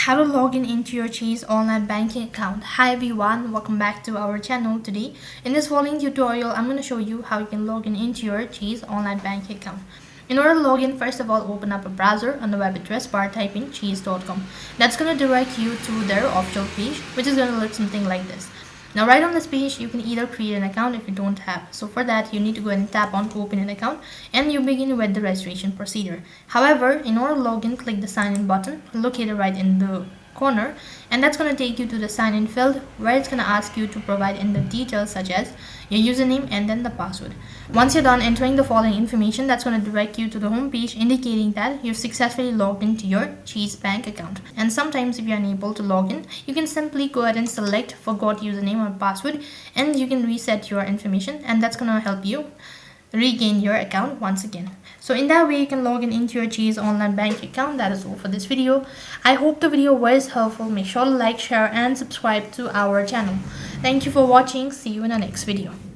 how to log into your Chase online banking account. Hi everyone, welcome back to our channel. Today in this following tutorial I'm going to show you how you can log into your Chase online banking account. In order to log in, first of all, open up a browser on the web address bar, type in chase.com. That's going to direct you to their official page, which is going to look something like this. Now right on this page, you can either create an account if you don't have. So for that, you need to go ahead and tap on open an account and you begin with the registration procedure. However, in order to log in, click the sign in button located right in the corner, and that's going to take you to the sign in field where it's going to ask you to provide in the details such as your username and then the password. Once you're done entering the following information, that's going to direct you to the home page indicating that you've successfully logged into your Chase bank account. And sometimes if you're unable to log in, you can simply go ahead and select forgot username or password and you can reset your information, and that's going to help you regain your account once again. So in that way you can log into your Chase online bank account. That is all for this video. I hope the video was helpful. Make sure to like, share and subscribe to our channel. Thank you for watching. See you in the next video.